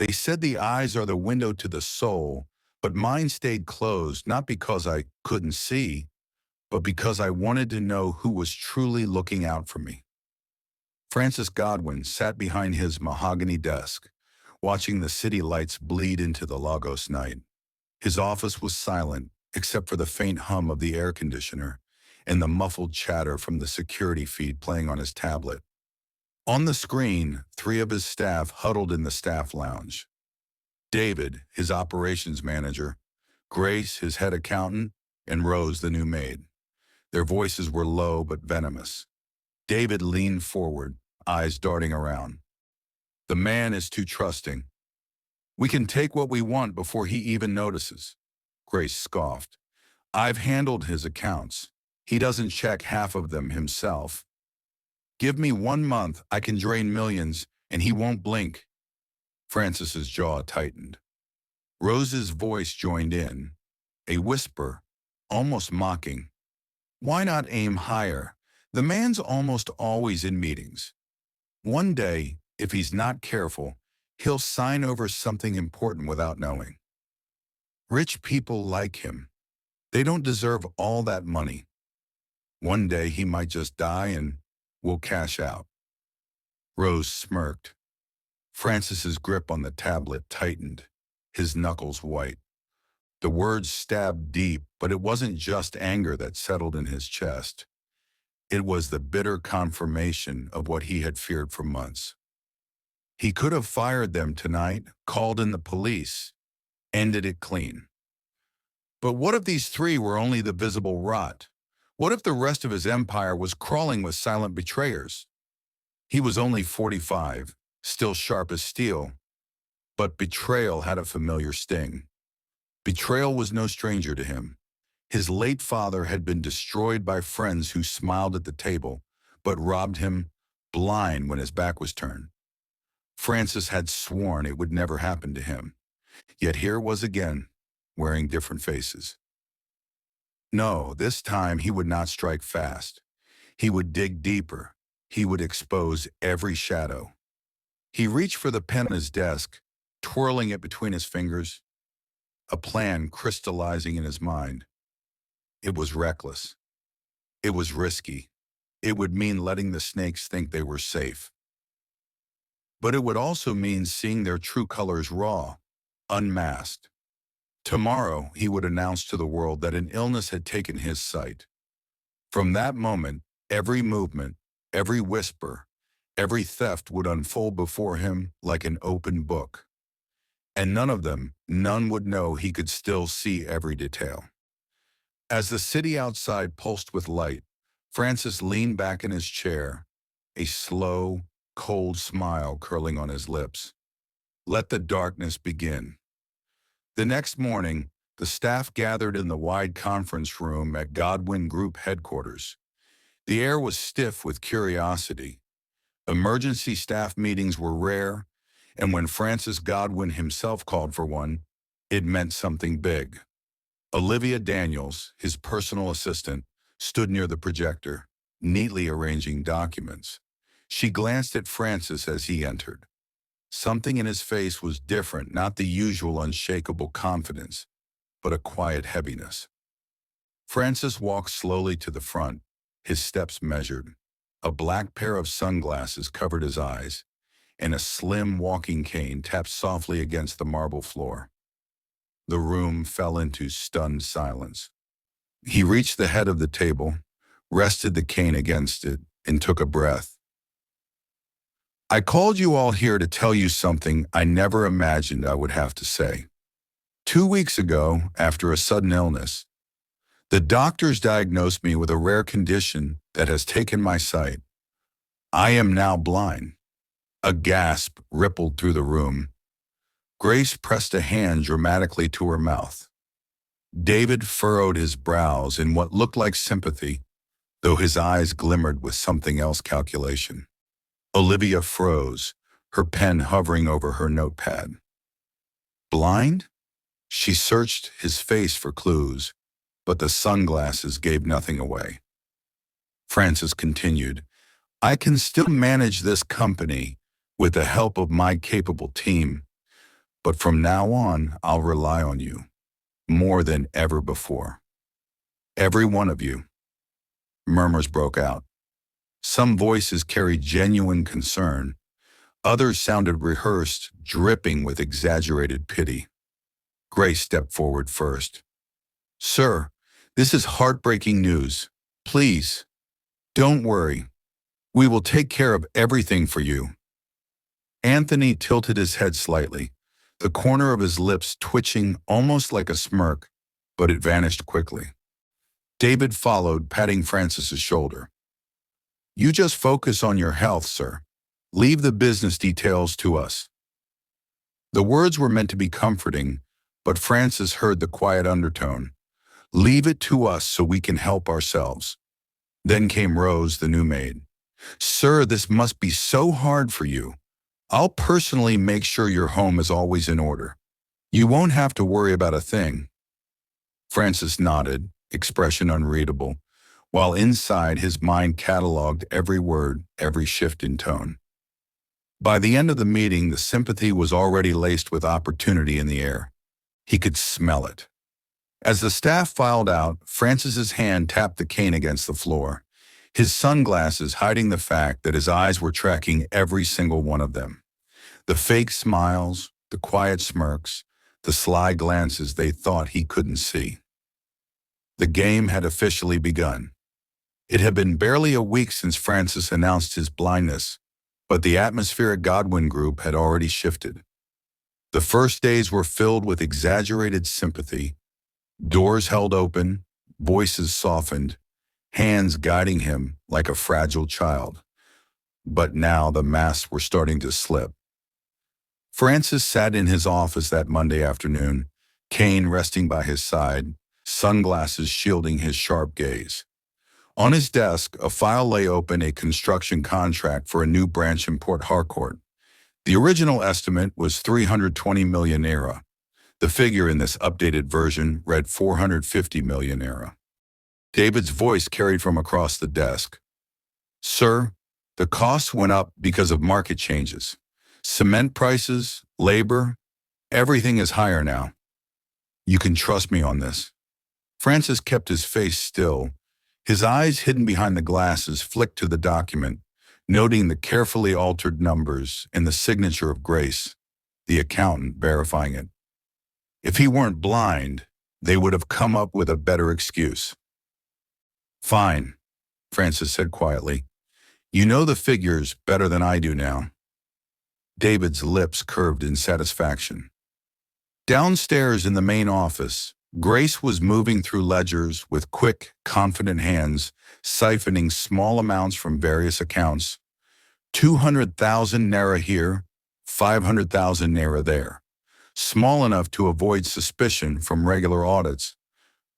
They said the eyes are the window to the soul, but mine stayed closed not because I couldn't see, but because I wanted to know who was truly looking out for me. Francis Godwin sat behind his mahogany desk, watching the city lights bleed into the Lagos night. His office was silent, except for the faint hum of the air conditioner and the muffled chatter from the security feed playing on his tablet. On the screen, three of his staff huddled in the staff lounge. David, his operations manager, Grace, his head accountant, and Rose, the new maid. Their voices were low but venomous. David leaned forward, eyes darting around. The man is too trusting. We can take what we want before he even notices. Grace scoffed. I've handled his accounts. He doesn't check half of them himself. Give me 1 month, I can drain millions, and he won't blink. Francis's jaw tightened. Rose's voice joined in, a whisper, almost mocking. Why not aim higher? The man's almost always in meetings. One day, if he's not careful, he'll sign over something important without knowing. Rich people like him. They don't deserve all that money. One day he might just die and we'll cash out. Rose smirked. Francis's grip on the tablet tightened, his knuckles white. The words stabbed deep, but it wasn't just anger that settled in his chest. It was the bitter confirmation of what he had feared for months. He could have fired them tonight, called in the police, ended it clean. But what if these three were only the visible rot? What if the rest of his empire was crawling with silent betrayers? He was only 45, still sharp as steel, but betrayal had a familiar sting. Betrayal was no stranger to him. His late father had been destroyed by friends who smiled at the table, but robbed him blind when his back was turned. Francis had sworn it would never happen to him. Yet here it was again, wearing different faces. No, this time he would not strike fast. He would dig deeper. He would expose every shadow. He reached for the pen on his desk, twirling it between his fingers, a plan crystallizing in his mind. It was reckless. It was risky. It would mean letting the snakes think they were safe. But it would also mean seeing their true colors raw, unmasked. Tomorrow, he would announce to the world that an illness had taken his sight. From that moment, every movement, every whisper, every theft would unfold before him like an open book. And none would know he could still see every detail. As the city outside pulsed with light, Francis leaned back in his chair, a slow, cold smile curling on his lips. Let the darkness begin. The next morning, the staff gathered in the wide conference room at Godwin Group headquarters. The air was stiff with curiosity. Emergency staff meetings were rare, and when Francis Godwin himself called for one, it meant something big. Olivia Daniels, his personal assistant, stood near the projector, neatly arranging documents. She glanced at Francis as he entered. Something in his face was different, not the usual unshakable confidence, but a quiet heaviness. Francis walked slowly to the front, his steps measured. A black pair of sunglasses covered his eyes, and a slim walking cane tapped softly against the marble floor. The room fell into stunned silence. He reached the head of the table, rested the cane against it, and took a breath. I called you all here to tell you something I never imagined I would have to say. 2 weeks ago, after a sudden illness, the doctors diagnosed me with a rare condition that has taken my sight. I am now blind. A gasp rippled through the room. Grace pressed a hand dramatically to her mouth. David furrowed his brows in what looked like sympathy, though his eyes glimmered with something else calculation. Olivia froze, her pen hovering over her notepad. Blind? She searched his face for clues, but the sunglasses gave nothing away. Francis continued, I can still manage this company with the help of my capable team, But from now on, I'll rely on you more than ever before. Every one of you. Murmurs broke out. Some voices carried genuine concern. Others sounded rehearsed, dripping with exaggerated pity. Grace stepped forward first. Sir, this is heartbreaking news. Please, don't worry. We will take care of everything for you. Anthony tilted his head slightly, the corner of his lips twitching almost like a smirk, but it vanished quickly. David followed, patting Francis's shoulder. You just focus on your health, sir. Leave the business details to us. The words were meant to be comforting, but Francis heard the quiet undertone. Leave it to us so we can help ourselves. Then came Rose, the new maid. Sir, this must be so hard for you. I'll personally make sure your home is always in order. You won't have to worry about a thing. Francis nodded, expression unreadable, while inside his mind cataloged every word, every shift in tone. By the end of the meeting, the sympathy was already laced with opportunity in the air. He could smell it. As the staff filed out, Francis's hand tapped the cane against the floor, his sunglasses hiding the fact that his eyes were tracking every single one of them. The fake smiles, the quiet smirks, the sly glances they thought he couldn't see. The game had officially begun. It had been barely a week since Francis announced his blindness, but the atmosphere at Godwin Group had already shifted. The first days were filled with exaggerated sympathy, doors held open, voices softened, hands guiding him like a fragile child. But now the masks were starting to slip. Francis sat in his office that Monday afternoon, cane resting by his side, sunglasses shielding his sharp gaze. On his desk, a file lay open, a construction contract for a new branch in Port Harcourt. The original estimate was 320 million naira. The figure in this updated version read 450 million naira. David's voice carried from across the desk. Sir, the costs went up because of market changes. Cement prices, labor, everything is higher now. You can trust me on this. Francis kept his face still. His eyes, hidden behind the glasses, flicked to the document, noting the carefully altered numbers and the signature of Grace, the accountant, verifying it. If he weren't blind, they would have come up with a better excuse. Fine, Francis said quietly. You know the figures better than I do now. David's lips curved in satisfaction. Downstairs in the main office, Grace was moving through ledgers with quick, confident hands, siphoning small amounts from various accounts. 200,000 naira here, 500,000 naira there. Small enough to avoid suspicion from regular audits,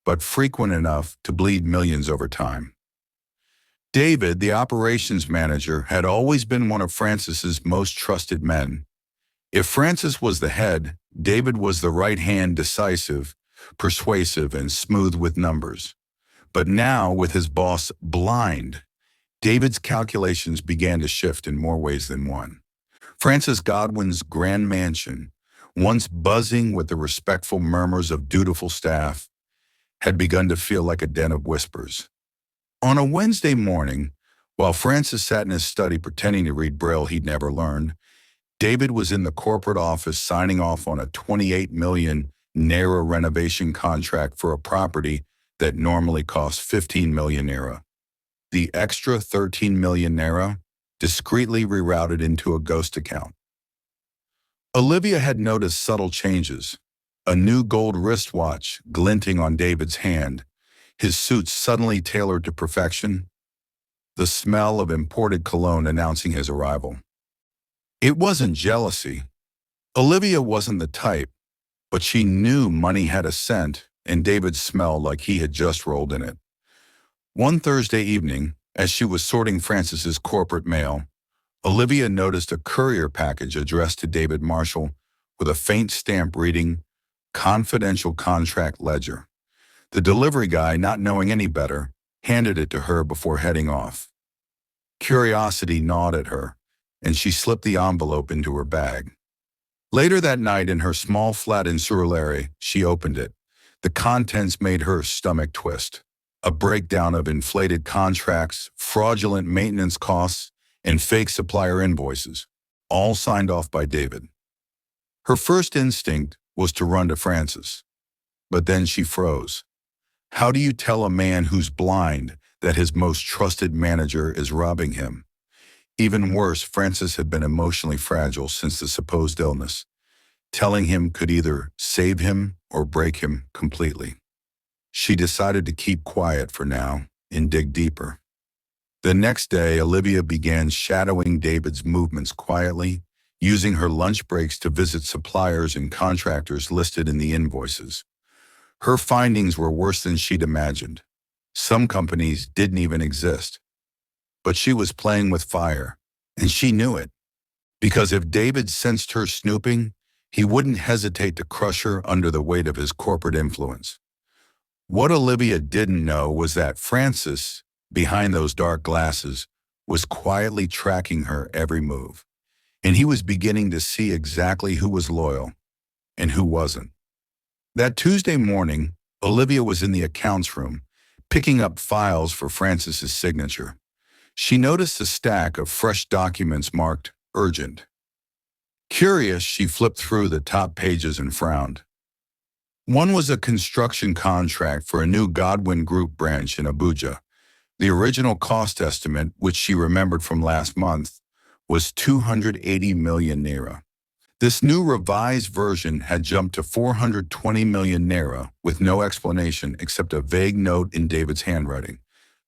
but frequent enough to bleed millions over time. David, the operations manager, had always been one of Francis's most trusted men. If Francis was the head, David was the right hand, decisive, persuasive, and smooth with numbers. But now, with his boss blind, David's calculations began to shift in more ways than one. Francis Godwin's grand mansion, once buzzing with the respectful murmurs of dutiful staff, had begun to feel like a den of whispers. On a Wednesday morning, while Francis sat in his study pretending to read Braille he'd never learned, David was in the corporate office signing off on a 28 million naira renovation contract for a property that normally costs 15 million naira. The extra 13 million naira discreetly rerouted into a ghost account. Olivia had noticed subtle changes. A new gold wristwatch glinting on David's hand, his suit suddenly tailored to perfection, the smell of imported cologne announcing his arrival. It wasn't jealousy. Olivia wasn't the type, but she knew money had a scent, and David smelled like he had just rolled in it. One Thursday evening, as she was sorting Francis's corporate mail, Olivia noticed a courier package addressed to David Marshall with a faint stamp reading, Confidential Contract Ledger. The delivery guy, not knowing any better, handed it to her before heading off. Curiosity gnawed at her, and she slipped the envelope into her bag. Later that night in her small flat in Surulere, she opened it. The contents made her stomach twist. A breakdown of inflated contracts, fraudulent maintenance costs, and fake supplier invoices, all signed off by David. Her first instinct was to run to Francis, but then she froze. How do you tell a man who's blind that his most trusted manager is robbing him? Even worse, Francis had been emotionally fragile since the supposed illness. Telling him could either save him or break him completely. She decided to keep quiet for now and dig deeper. The next day, Olivia began shadowing David's movements quietly, using her lunch breaks to visit suppliers and contractors listed in the invoices. Her findings were worse than she'd imagined. Some companies didn't even exist. But she was playing with fire, and she knew it. Because if David sensed her snooping, he wouldn't hesitate to crush her under the weight of his corporate influence. What Olivia didn't know was that Francis, behind those dark glasses, was quietly tracking her every move. And he was beginning to see exactly who was loyal and who wasn't. That Tuesday morning, Olivia was in the accounts room, picking up files for Francis's signature. She noticed a stack of fresh documents marked urgent. Curious, she flipped through the top pages and frowned. One was a construction contract for a new Godwin Group branch in Abuja. The original cost estimate, which she remembered from last month, was 280 million naira. This new revised version had jumped to 420 million naira with no explanation except a vague note in David's handwriting,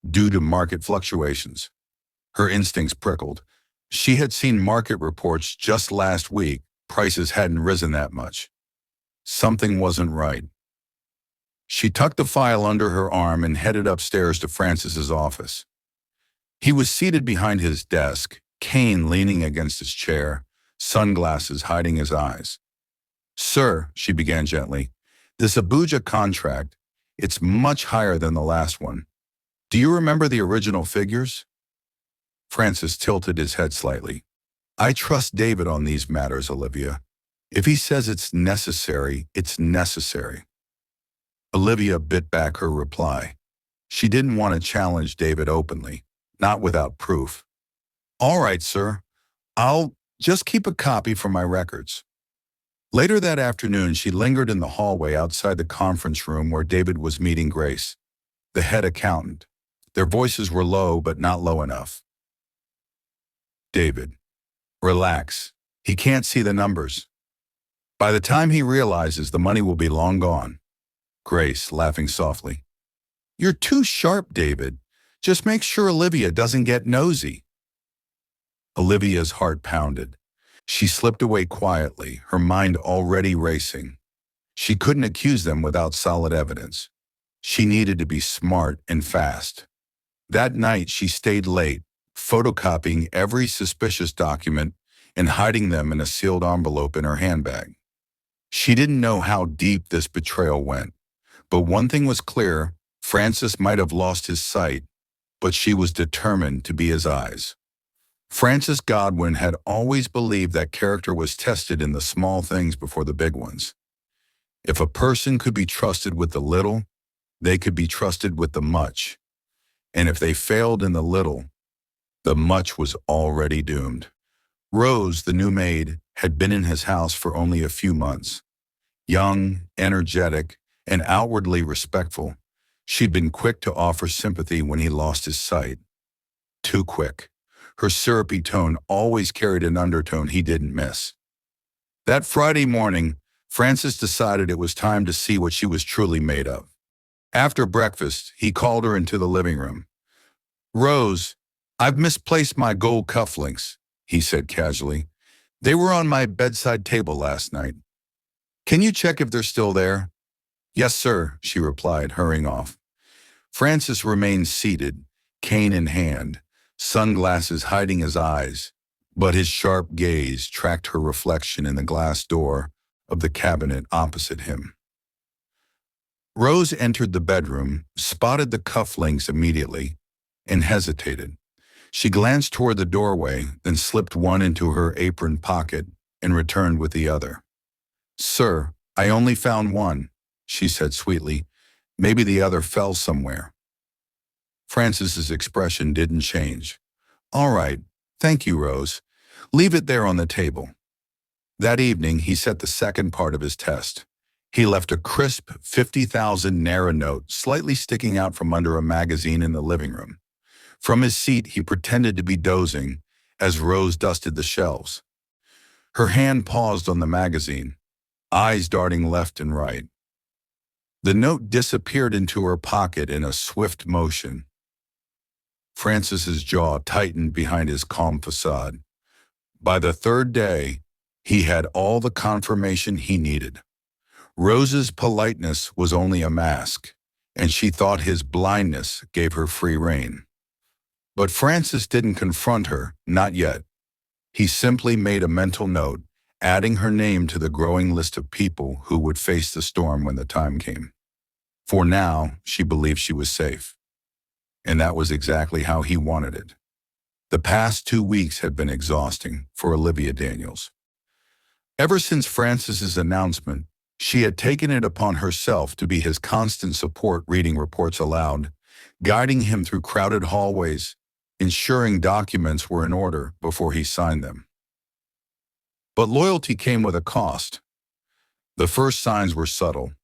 due to market fluctuations. Her instincts prickled. She had seen market reports just last week. Prices hadn't risen that much. Something wasn't right. She tucked the file under her arm and headed upstairs to Francis's office. He was seated behind his desk, cane leaning against his chair, sunglasses hiding his eyes. "Sir," she began gently, "this Abuja contract, it's much higher than the last one. Do you remember the original figures?" Francis tilted his head slightly. "I trust David on these matters, Olivia. If he says it's necessary, it's necessary." Olivia bit back her reply. She didn't want to challenge David openly, not without proof. "All right, sir. I'll just keep a copy for my records." Later that afternoon, she lingered in the hallway outside the conference room where David was meeting Grace, the head accountant. Their voices were low, but not low enough. "David, relax. He can't see the numbers. By the time he realizes, the money will be long gone." Grace, laughing softly. "You're too sharp, David. Just make sure Olivia doesn't get nosy." Olivia's heart pounded. She slipped away quietly, her mind already racing. She couldn't accuse them without solid evidence. She needed to be smart and fast. That night, she stayed late, photocopying every suspicious document and hiding them in a sealed envelope in her handbag. She didn't know how deep this betrayal went, but one thing was clear: Francis might have lost his sight, but she was determined to be his eyes. Francis Godwin had always believed that character was tested in the small things before the big ones. If a person could be trusted with the little, they could be trusted with the much. And if they failed in the little, the much was already doomed. Rose, the new maid, had been in his house for only a few months. Young, energetic, and outwardly respectful, she'd been quick to offer sympathy when he lost his sight. Too quick. Her syrupy tone always carried an undertone he didn't miss. That Friday morning, Francis decided it was time to see what she was truly made of. After breakfast, he called her into the living room. "Rose, I've misplaced my gold cufflinks," he said casually. "They were on my bedside table last night. Can you check if they're still there?" "Yes, sir," she replied, hurrying off. Francis remained seated, cane in hand, sunglasses hiding his eyes, but his sharp gaze tracked her reflection in the glass door of the cabinet opposite him. Rose entered the bedroom, spotted the cufflinks immediately, and hesitated. She glanced toward the doorway, then slipped one into her apron pocket and returned with the other. "Sir, I only found one," she said sweetly. "Maybe the other fell somewhere." Francis's expression didn't change. "All right, thank you, Rose. Leave it there on the table." That evening, he set the second part of his test. He left a crisp 50,000 naira note slightly sticking out from under a magazine in the living room. From his seat, he pretended to be dozing as Rose dusted the shelves. Her hand paused on the magazine, eyes darting left and right. The note disappeared into her pocket in a swift motion. Francis's jaw tightened behind his calm facade. By the third day, he had all the confirmation he needed. Rose's politeness was only a mask, and she thought his blindness gave her free rein. But Francis didn't confront her, not yet. He simply made a mental note, adding her name to the growing list of people who would face the storm when the time came. For now, she believed she was safe. And that was exactly how he wanted it. The past 2 weeks had been exhausting for Olivia Daniels. Ever since Francis's announcement, she had taken it upon herself to be his constant support, reading reports aloud, guiding him through crowded hallways, ensuring documents were in order before he signed them. But loyalty came with a cost. The first signs were subtle.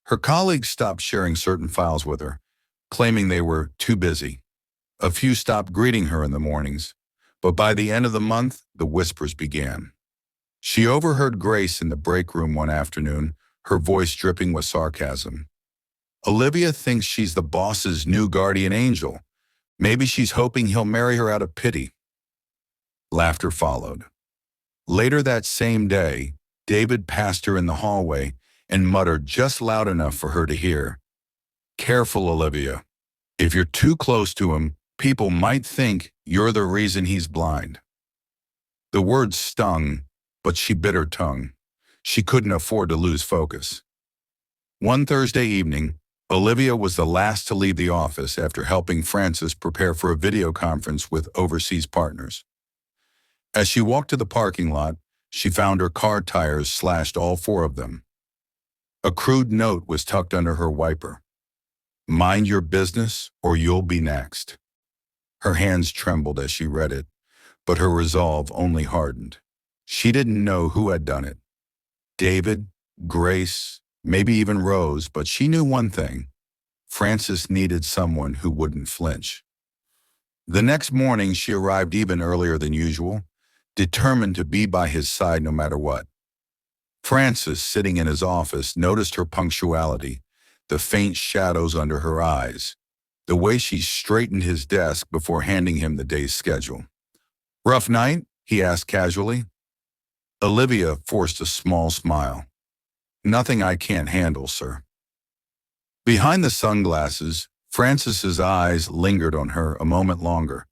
Her colleagues stopped sharing certain files with her, claiming they were too busy. A few stopped greeting her in the mornings, but by the end of the month, the whispers began. She overheard Grace in the break room one afternoon, her voice dripping with sarcasm. "Olivia thinks she's the boss's new guardian angel. Maybe she's hoping he'll marry her out of pity." Laughter followed. Later that same day, David passed her in the hallway and muttered just loud enough for her to hear, "Careful, Olivia. If you're too close to him, people might think you're the reason he's blind." The words stung, but she bit her tongue. She couldn't afford to lose focus. One Thursday evening, Olivia was the last to leave the office after helping Francis prepare for a video conference with overseas partners. As she walked to the parking lot, she found her car tires slashed, all 4 of them. A crude note was tucked under her wiper. "Mind your business or you'll be next." Her hands trembled as she read it, but her resolve only hardened. She didn't know who had done it. David, Grace, maybe even Rose, but she knew one thing. Francis needed someone who wouldn't flinch. The next morning, she arrived even earlier than usual, determined to be by his side no matter what. Francis, sitting in his office, noticed her punctuality, the faint shadows under her eyes, the way she straightened his desk before handing him the day's schedule. "Rough night?" he asked casually. Olivia forced a small smile. "Nothing I can't handle, sir." Behind the sunglasses, Francis's eyes lingered on her a moment longer.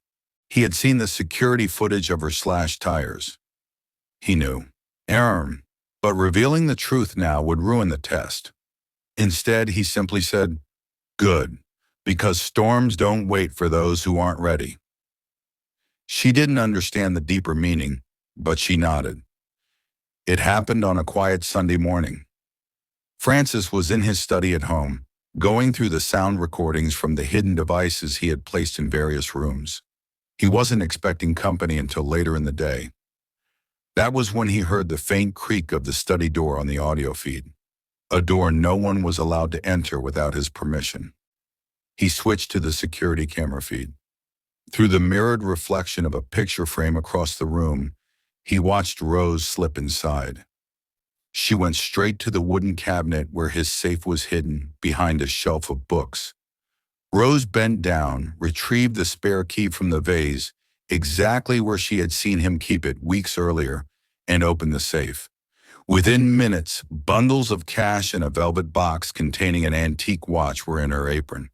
He had seen the security footage of her slashed tires. He knew. But revealing the truth now would ruin the test. Instead, he simply said, "Good, because storms don't wait for those who aren't ready." She didn't understand the deeper meaning, but she nodded. It happened on a quiet Sunday morning. Francis was in his study at home, going through the sound recordings from the hidden devices he had placed in various rooms. He wasn't expecting company until later in the day. That was when he heard the faint creak of the study door on the audio feed, a door no one was allowed to enter without his permission. He switched to the security camera feed. Through the mirrored reflection of a picture frame across the room, he watched Rose slip inside. She went straight to the wooden cabinet where his safe was hidden behind a shelf of books. Rose bent down, retrieved the spare key from the vase, exactly where she had seen him keep it weeks earlier, and opened the safe. Within minutes, bundles of cash and a velvet box containing an antique watch were in her apron.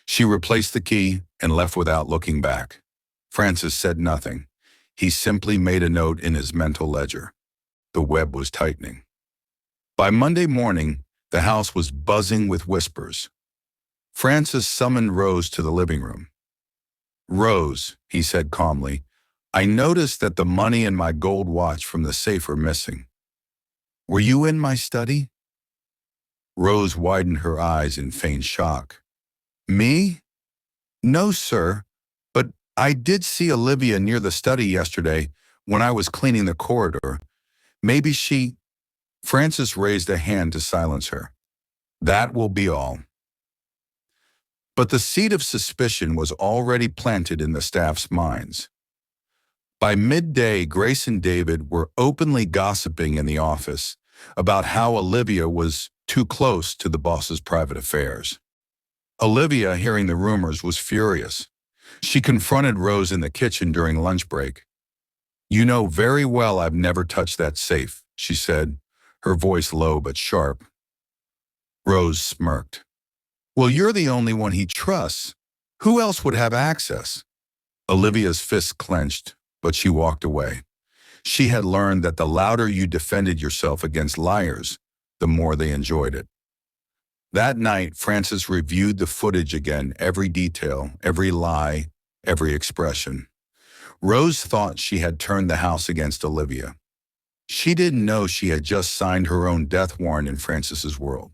She replaced the key and left without looking back. Francis said nothing. He simply made a note in his mental ledger. The web was tightening. By Monday morning, the house was buzzing with whispers. Francis summoned Rose to the living room. "Rose," he said calmly, I noticed that the money and my gold watch from the safe were missing. Were you in my study? Rose widened her eyes in faint shock. Me? No, sir, but I did see Olivia near the study yesterday when I was cleaning the corridor. Maybe she... Francis raised a hand to silence her. That will be all. But the seed of suspicion was already planted in the staff's minds. By midday, Grace and David were openly gossiping in the office about how Olivia was too close to the boss's private affairs. Olivia, hearing the rumors, was furious. She confronted Rose in the kitchen during lunch break. "You know very well I've never touched that safe," she said, her voice low but sharp. Rose smirked. "Well, you're the only one he trusts. Who else would have access?" Olivia's fists clenched, but she walked away. She had learned that the louder you defended yourself against liars, the more they enjoyed it. That night, Francis reviewed the footage again, every detail, every lie, every expression. Rose thought she had turned the house against Olivia. She didn't know she had just signed her own death warrant in Francis's world.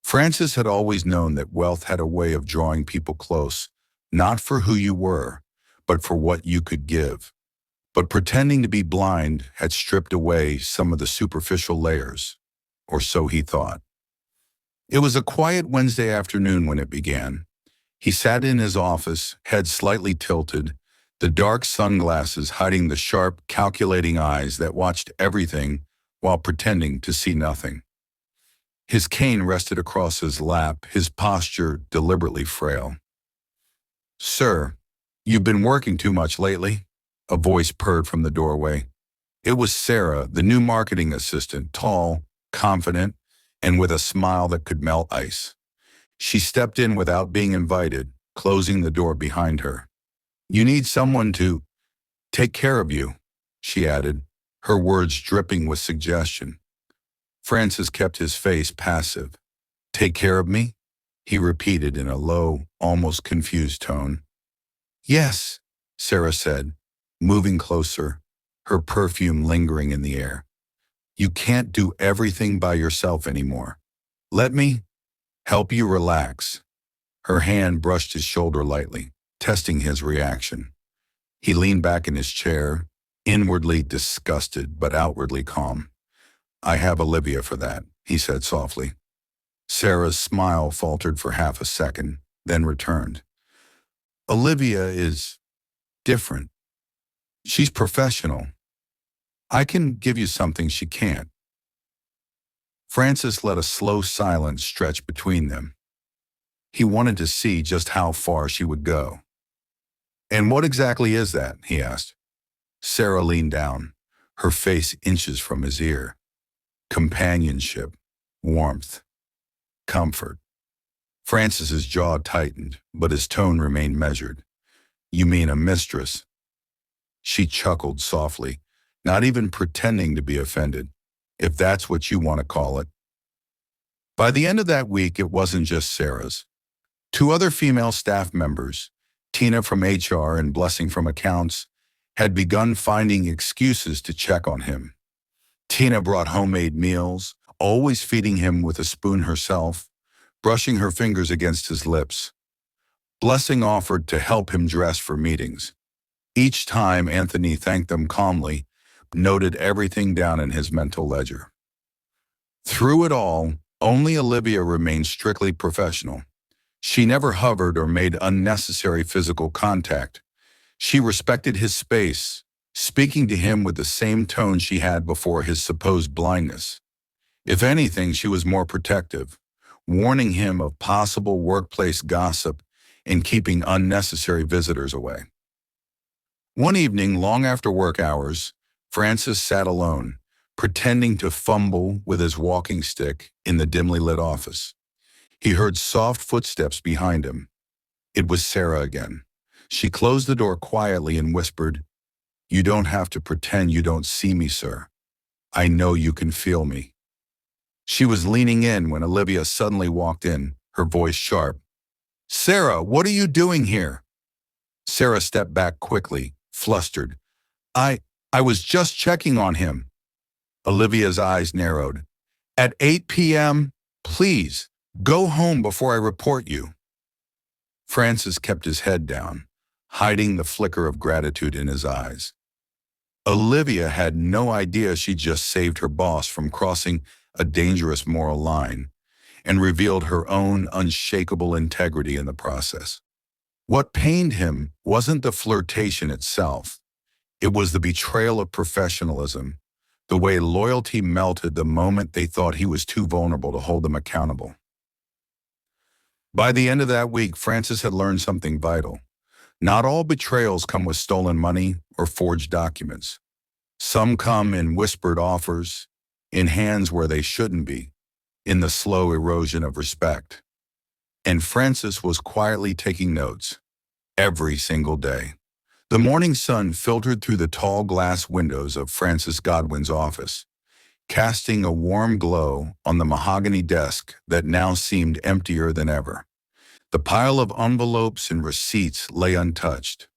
Francis had always known that wealth had a way of drawing people close, not for who you were, but for what you could give. But pretending to be blind had stripped away some of the superficial layers, or so he thought. It was a quiet Wednesday afternoon when it began. He sat in his office, head slightly tilted, the dark sunglasses hiding the sharp, calculating eyes that watched everything while pretending to see nothing. His cane rested across his lap, his posture deliberately frail. "Sir, you've been working too much lately," a voice purred from the doorway. It was Sarah, the new marketing assistant, tall, confident, and with a smile that could melt ice. She stepped in without being invited, closing the door behind her. "You need someone to take care of you," she added, her words dripping with suggestion. Francis kept his face passive. "Take care of me?" he repeated in a low, almost confused tone. "Yes," Sarah said, moving closer, her perfume lingering in the air. "You can't do everything by yourself anymore. Let me help you relax." Her hand brushed his shoulder lightly, testing his reaction. He leaned back in his chair, inwardly disgusted but outwardly calm. "I have Olivia for that," he said softly. Sarah's smile faltered for half a second, then returned. "Olivia is different. She's professional. I can give you something she can't." Francis let a slow silence stretch between them. He wanted to see just how far she would go. "And what exactly is that?" he asked. Sarah leaned down, her face inches from his ear. "Companionship, warmth, comfort." Francis's jaw tightened, but his tone remained measured. "You mean a mistress?" She chuckled softly, not even pretending to be offended, "if that's what you want to call it." By the end of that week, it wasn't just Sarah's. Two other female staff members, Tina from HR and Blessing from accounts, had begun finding excuses to check on him. Tina brought homemade meals, always feeding him with a spoon herself, brushing her fingers against his lips. Blessing offered to help him dress for meetings. Each time, Anthony thanked them calmly, noted everything down in his mental ledger. Through it all, only Olivia remained strictly professional. She never hovered or made unnecessary physical contact. She respected his space, speaking to him with the same tone she had before his supposed blindness. If anything, she was more protective, warning him of possible workplace gossip and keeping unnecessary visitors away. One evening, long after work hours, Francis sat alone, pretending to fumble with his walking stick in the dimly lit office. He heard soft footsteps behind him. It was Sarah again. She closed the door quietly and whispered, "You don't have to pretend you don't see me, sir. I know you can feel me." She was leaning in when Olivia suddenly walked in, her voice sharp. "Sarah, what are you doing here?" Sarah stepped back quickly, flustered, I, I was just checking on him. Olivia's eyes narrowed. At 8 p.m., please, go home before I report you. Francis kept his head down, hiding the flicker of gratitude in his eyes. Olivia had no idea she just saved her boss from crossing a dangerous moral line and revealed her own unshakable integrity in the process. What pained him wasn't the flirtation itself. It was the betrayal of professionalism, the way loyalty melted the moment they thought he was too vulnerable to hold them accountable. By the end of that week, Francis had learned something vital. Not all betrayals come with stolen money or forged documents. Some come in whispered offers, in hands where they shouldn't be, in the slow erosion of respect. And Francis was quietly taking notes, every single day. The morning sun filtered through the tall glass windows of Francis Godwin's office, casting a warm glow on the mahogany desk that now seemed emptier than ever. The pile of envelopes and receipts lay untouched,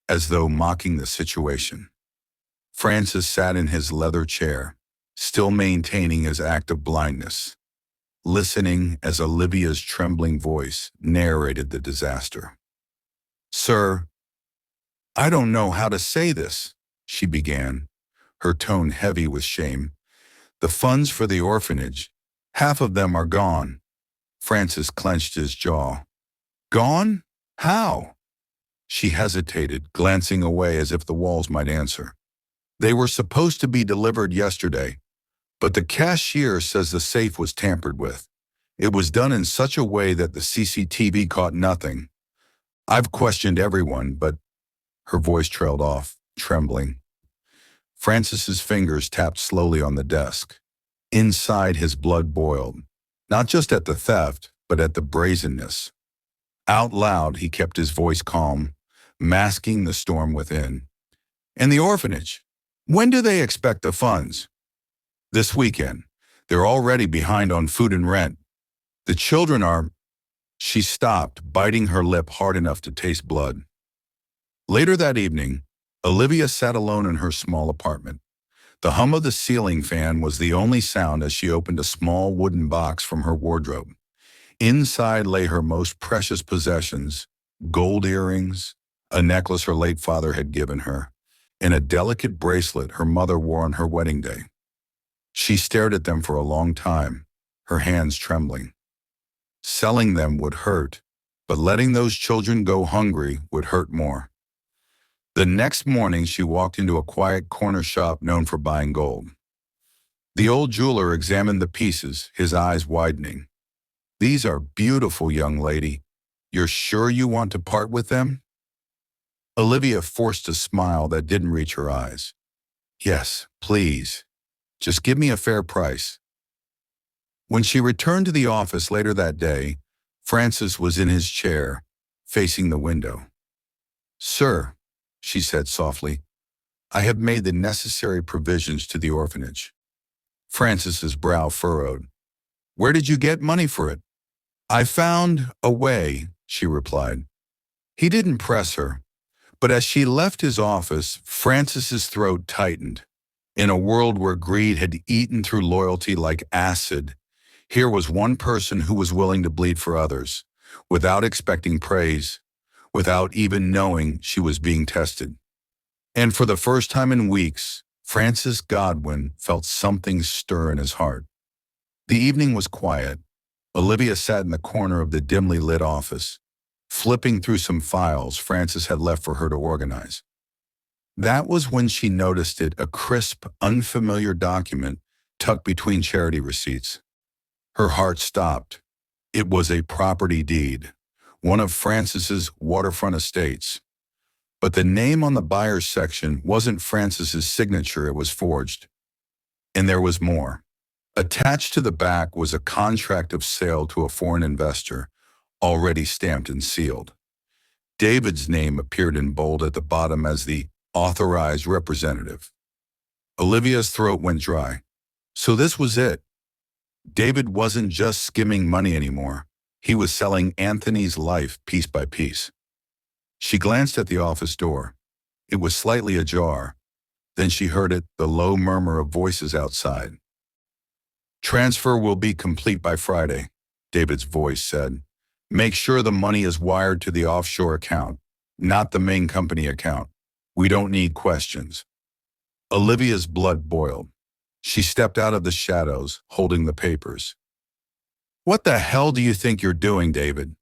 as though mocking the situation. Francis sat in his leather chair, still maintaining his act of blindness, listening as Olivia's trembling voice narrated the disaster. "Sir, I don't know how to say this," she began, her tone heavy with shame. "The funds for the orphanage, half of them are gone." Francis clenched his jaw. "Gone? How?" She hesitated, glancing away as if the walls might answer. "They were supposed to be delivered yesterday, but the cashier says the safe was tampered with. It was done in such a way that the CCTV caught nothing. I've questioned everyone, but—" Her voice trailed off, trembling. Francis's fingers tapped slowly on the desk. Inside, his blood boiled, not just at the theft, but at the brazenness. Out loud, he kept his voice calm, masking the storm within. "And the orphanage? When do they expect the funds?" "This weekend. They're already behind on food and rent. The children are—" She stopped, biting her lip hard enough to taste blood. Later that evening, Olivia sat alone in her small apartment. The hum of the ceiling fan was the only sound as she opened a small wooden box from her wardrobe. Inside lay her most precious possessions, gold earrings, a necklace her late father had given her, and a delicate bracelet her mother wore on her wedding day. She stared at them for a long time, her hands trembling. Selling them would hurt, but letting those children go hungry would hurt more. The next morning, she walked into a quiet corner shop known for buying gold. The old jeweler examined the pieces, his eyes widening. "These are beautiful, young lady. You're sure you want to part with them?" Olivia forced a smile that didn't reach her eyes. "Yes, please. Just give me a fair price." When she returned to the office later that day, Francis was in his chair, facing the window. "Sir," she said softly, "I have made the necessary provisions to the orphanage." Francis's brow furrowed. "Where did you get money for it?" "I found a way," she replied. He didn't press her, but as she left his office, Francis's throat tightened. In a world where greed had eaten through loyalty like acid, here was one person who was willing to bleed for others, without expecting praise, without even knowing she was being tested. And for the first time in weeks, Francis Godwin felt something stir in his heart. The evening was quiet. Olivia sat in the corner of the dimly lit office, flipping through some files Francis had left for her to organize. That was when she noticed it, a crisp, unfamiliar document tucked between charity receipts. Her heart stopped. It was a property deed, one of Francis's waterfront estates. But the name on the buyer's section wasn't Francis's signature, it was forged. And there was more. Attached to the back was a contract of sale to a foreign investor, already stamped and sealed. David's name appeared in bold at the bottom as the authorized representative. Olivia's throat went dry. So this was it. David wasn't just skimming money anymore. He was selling Anthony's life piece by piece. She glanced at the office door. It was slightly ajar, Then she heard it, the low murmur of voices outside. Transfer will be complete by Friday, David's voice said. Make sure the money is wired to the offshore account, not the main company account. We don't need questions. Olivia's blood boiled. She stepped out of the shadows, holding the papers. What the hell do you think you're doing, David?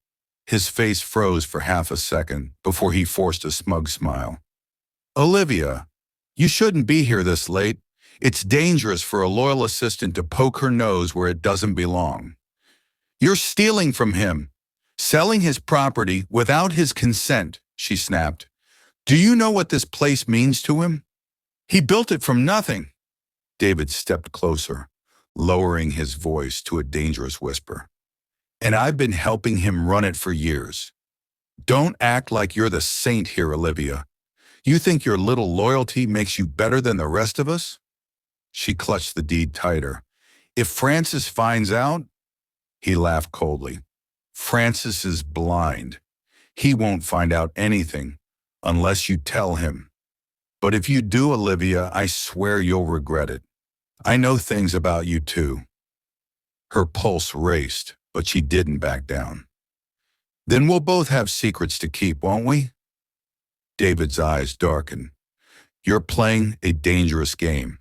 His face froze for half a second before he forced a smug smile. Olivia, you shouldn't be here this late. It's dangerous for a loyal assistant to poke her nose where it doesn't belong. You're stealing from him, selling his property without his consent, she snapped. Do you know what this place means to him? He built it from nothing. David stepped closer, lowering his voice to a dangerous whisper. And I've been helping him run it for years. Don't act like you're the saint here, Olivia. You think your little loyalty makes you better than the rest of us? She clutched the deed tighter. If Francis finds out, he laughed coldly. Francis is blind. He won't find out anything unless you tell him. But if you do, Olivia, I swear you'll regret it. I know things about you too. Her pulse raced, but she didn't back down. Then we'll both have secrets to keep, won't we? David's eyes darkened. You're playing a dangerous game.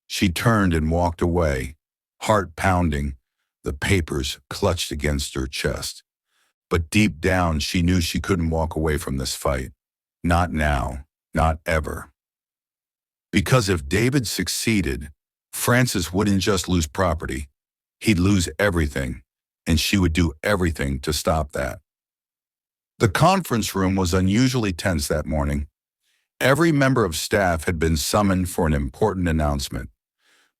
She turned and walked away, heart pounding, the papers clutched against her chest. But deep down, she knew she couldn't walk away from this fight. Not now, not ever. Because if David succeeded, Francis wouldn't just lose property. He'd lose everything, and she would do everything to stop that. The conference room was unusually tense that morning. Every member of staff had been summoned for an important announcement.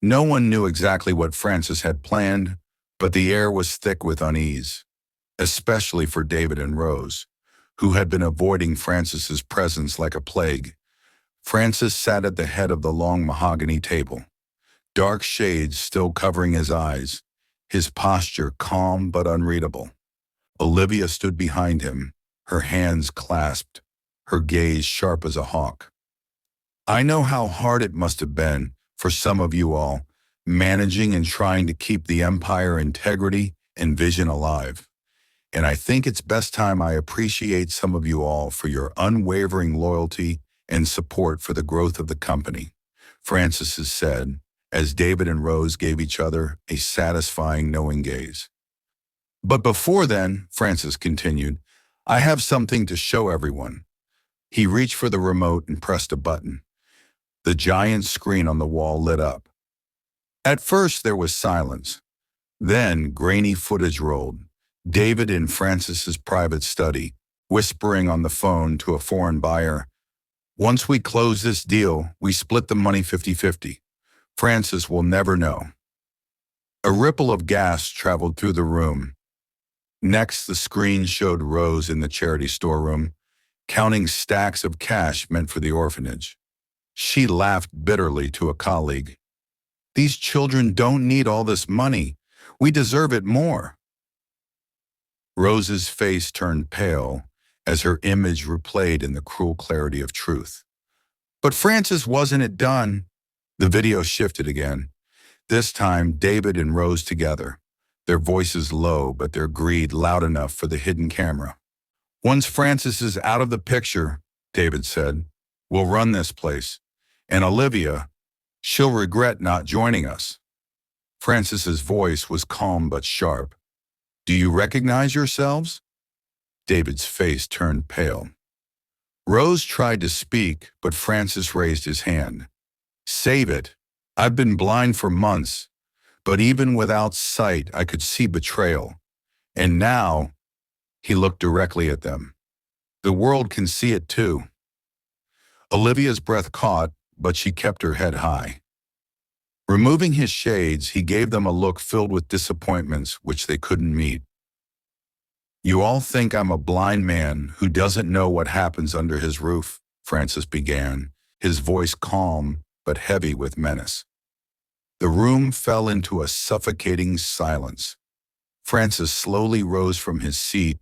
No one knew exactly what Francis had planned, but the air was thick with unease, especially for David and Rose, who had been avoiding Francis's presence like a plague. Francis sat at the head of the long mahogany table, dark shades still covering his eyes, his posture calm but unreadable. Olivia stood behind him, her hands clasped, her gaze sharp as a hawk. I know how hard it must have been for some of you all, managing and trying to keep the Empire integrity and vision alive. And I think it's best time I appreciate some of you all for your unwavering loyalty and support for the growth of the company, Francis said, as David and Rose gave each other a satisfying knowing gaze. But before then, Francis continued, I have something to show everyone. He reached for the remote and pressed a button. The giant screen on the wall lit up. At first, there was silence. Then, grainy footage rolled. David in Francis's private study, whispering on the phone to a foreign buyer. Once we close this deal, we split the money 50-50. Francis will never know. A ripple of gas traveled through the room. Next, the screen showed Rose in the charity storeroom, counting stacks of cash meant for the orphanage. She laughed bitterly to a colleague. These children don't need all this money. We deserve it more. Rose's face turned pale as her image replayed in the cruel clarity of truth. But Francis wasn't it done. The video shifted again. This time, David and Rose together, their voices low but their greed loud enough for the hidden camera. Once Francis is out of the picture, David said, we'll run this place. And Olivia, she'll regret not joining us. Francis's voice was calm but sharp. Do you recognize yourselves? David's face turned pale. Rose tried to speak, but Francis raised his hand. Save it. I've been blind for months, but even without sight, I could see betrayal. And now, he looked directly at them. The world can see it too. Olivia's breath caught, but she kept her head high. Removing his shades, he gave them a look filled with disappointments which they couldn't meet. You all think I'm a blind man who doesn't know what happens under his roof, Francis began, his voice calm but heavy with menace. The room fell into a suffocating silence. Francis slowly rose from his seat,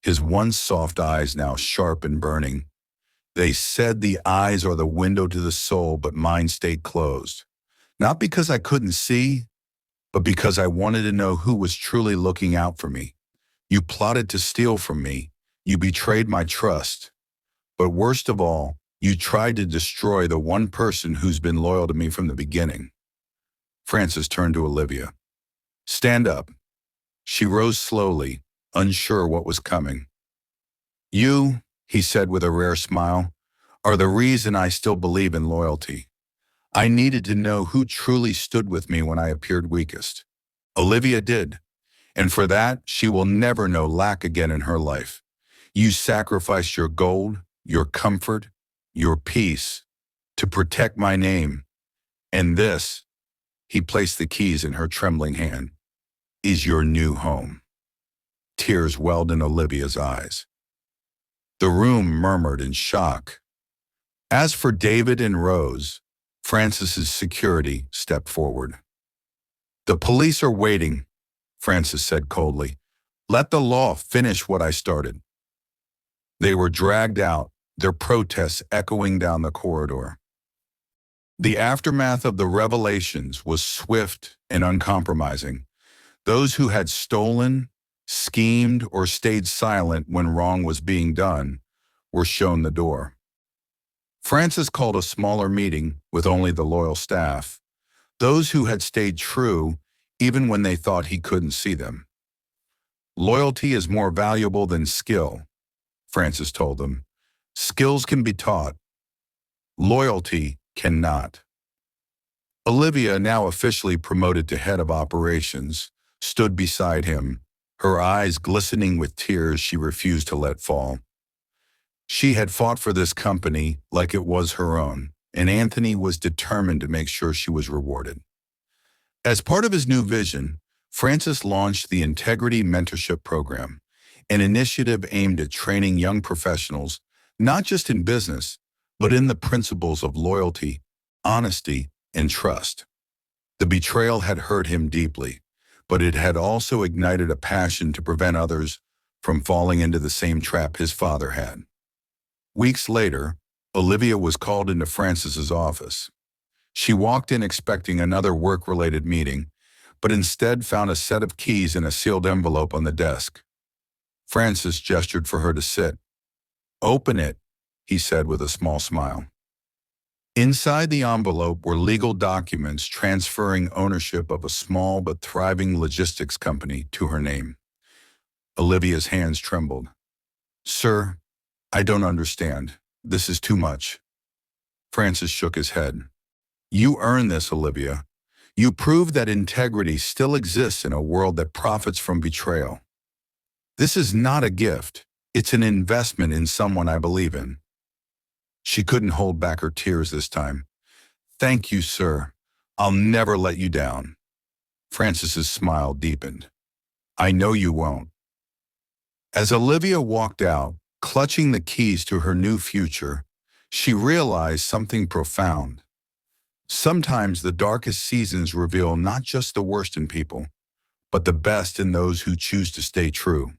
his once soft eyes now sharp and burning. They said the eyes are the window to the soul, but mine stayed closed. Not because I couldn't see, but because I wanted to know who was truly looking out for me. You plotted to steal from me. You betrayed my trust. But worst of all, you tried to destroy the one person who's been loyal to me from the beginning. Francis turned to Olivia. Stand up. She rose slowly, unsure what was coming. You, he said with a rare smile, are the reason I still believe in loyalty. I needed to know who truly stood with me when I appeared weakest. Olivia did, and for that, she will never know lack again in her life. You sacrificed your gold, your comfort, your peace to protect my name. And this, he placed the keys in her trembling hand, is your new home. Tears welled in Olivia's eyes. The room murmured in shock. As for David and Rose, Francis's security stepped forward. The police are waiting, Francis said coldly. Let the law finish what I started. They were dragged out, their protests echoing down the corridor. The aftermath of the revelations was swift and uncompromising. Those who had stolen, schemed, or stayed silent when wrong was being done were shown the door. Francis called a smaller meeting with only the loyal staff, those who had stayed true even when they thought he couldn't see them. Loyalty is more valuable than skill, Francis told them. Skills can be taught. Loyalty cannot. Olivia, now officially promoted to head of operations, stood beside him, her eyes glistening with tears she refused to let fall. She had fought for this company like it was her own, and Anthony was determined to make sure she was rewarded. As part of his new vision, Francis launched the Integrity Mentorship Program, an initiative aimed at training young professionals not just in business, but in the principles of loyalty, honesty, and trust. The betrayal had hurt him deeply, but it had also ignited a passion to prevent others from falling into the same trap his father had. Weeks later, Olivia was called into Francis's office. She walked in expecting another work-related meeting, but instead found a set of keys in a sealed envelope on the desk. Francis gestured for her to sit. Open it, he said with a small smile. Inside the envelope were legal documents transferring ownership of a small but thriving logistics company to her name. Olivia's hands trembled. Sir, I don't understand. This is too much. Francis shook his head. You earned this, Olivia. You proved that integrity still exists in a world that profits from betrayal. This is not a gift. It's an investment in someone I believe in. She couldn't hold back her tears this time. Thank you, sir. I'll never let you down. Francis's smile deepened. I know you won't. As Olivia walked out, clutching the keys to her new future, she realized something profound. Sometimes the darkest seasons reveal not just the worst in people, but the best in those who choose to stay true.